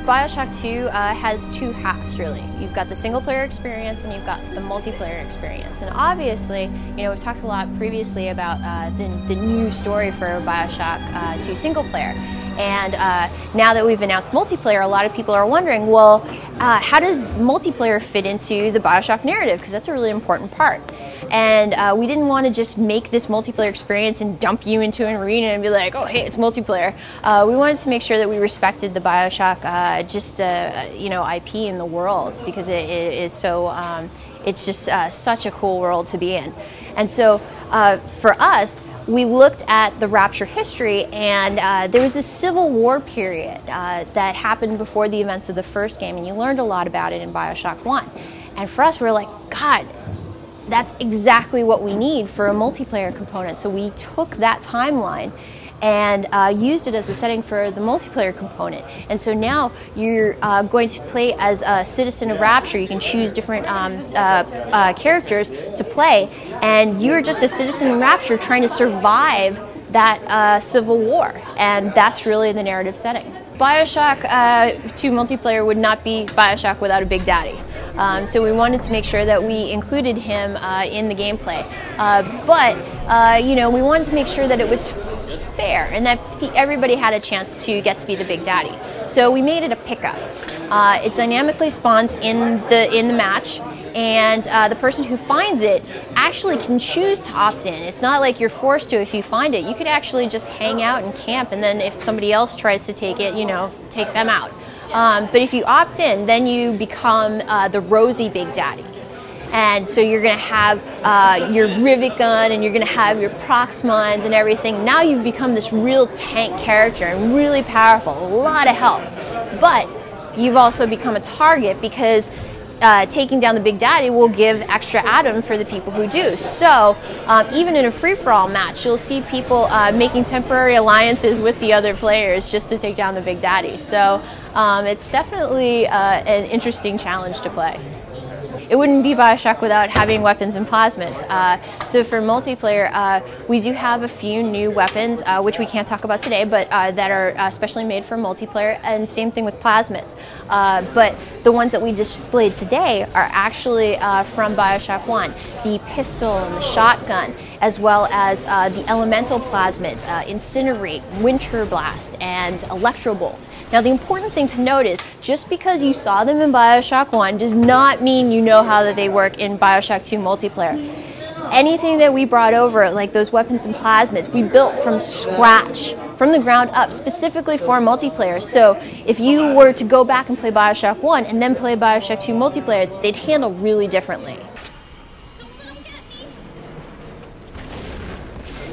BioShock 2 has two halves, really. You've got the single-player experience and you've got the multiplayer experience. And obviously, you know, we've talked a lot previously about the new story for BioShock 2 single-player. And now that we've announced multiplayer, a lot of people are wondering, well, how does multiplayer fit into the BioShock narrative? Because that's a really important part. And we didn't want to just make this multiplayer experience and dump you into an arena and be like, oh, hey, it's multiplayer. We wanted to make sure that we respected the BioShock you know, IP in the world, because it is so, it's just such a cool world to be in. And so for us, we looked at the Rapture history, and there was this Civil War period that happened before the events of the first game, and you learned a lot about it in BioShock 1. And for us, we were like, God, that's exactly what we need for a multiplayer component. So we took that timeline and used it as the setting for the multiplayer component. And so now you're going to play as a citizen of Rapture. You can choose different characters to play, and you're just a citizen of Rapture trying to survive that Civil War. And that's really the narrative setting. BioShock 2 multiplayer would not be BioShock without a Big Daddy. So we wanted to make sure that we included him in the gameplay. But you know, we wanted to make sure that it was fair and that everybody had a chance to get to be the Big Daddy. So we made it a pickup. It dynamically spawns in the match, and the person who finds it actually can choose to opt in. It's not like you're forced to if you find it. You could actually just hang out and camp, and then if somebody else tries to take it, you know, take them out. But if you opt in, then you become the rosy Big Daddy. And so you're going to have your rivet gun, and you're going to have your prox mines and everything. Now you've become this real tank character and really powerful, a lot of health. But you've also become a target, because taking down the Big Daddy will give extra Adam for the people who do. So even in a free-for-all match, you'll see people making temporary alliances with the other players just to take down the Big Daddy. So it's definitely an interesting challenge to play. It wouldn't be BioShock without having weapons and plasmids. So for multiplayer, we do have a few new weapons, which we can't talk about today, but that are specially made for multiplayer, and same thing with plasmids. But the ones that we displayed today are actually from BioShock 1. The pistol and the shotgun, as well as the elemental plasmids, Incinerate, Winter Blast, and Electrobolt. Now the important thing to note is, just because you saw them in BioShock 1 does not mean you know how that they work in BioShock 2 multiplayer. Anything that we brought over, like those weapons and plasmids, we built from scratch, from the ground up, specifically for multiplayer. So if you were to go back and play BioShock 1 and then play BioShock 2 multiplayer, they'd handle really differently.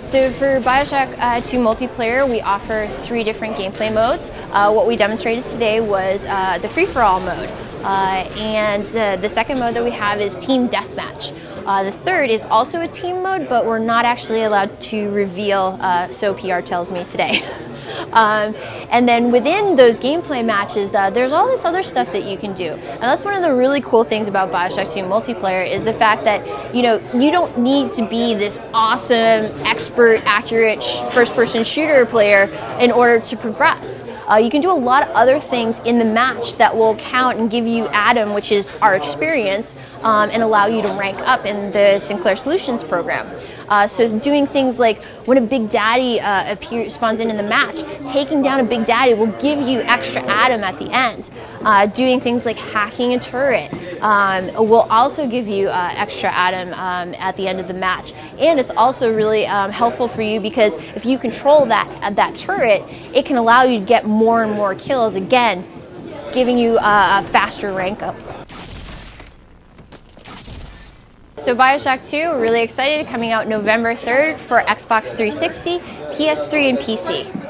So for BioShock 2 multiplayer, we offer 3 different gameplay modes. What we demonstrated today was the free-for-all mode. And the second mode that we have is Team Deathmatch. The third is also a team mode, but we're not actually allowed to reveal, so PR tells me today. And then within those gameplay matches, there's all this other stuff that you can do. And that's one of the really cool things about BioShock 2 multiplayer, is the fact that, you know, you don't need to be this awesome, expert, accurate first-person shooter player in order to progress. You can do a lot of other things in the match that will count and give you Adam, which is our experience, and allow you to rank up in the Sinclair Solutions program. So doing things like when a Big Daddy spawns in the match, taking down a Big Daddy will give you extra Adam at the end. Doing things like hacking a turret will also give you extra Adam at the end of the match. And it's also really helpful for you, because if you control that turret, it can allow you to get more and more kills, again, giving you a faster rank up. So BioShock 2, we're really excited, coming out November 3rd for Xbox 360, PS3, and PC.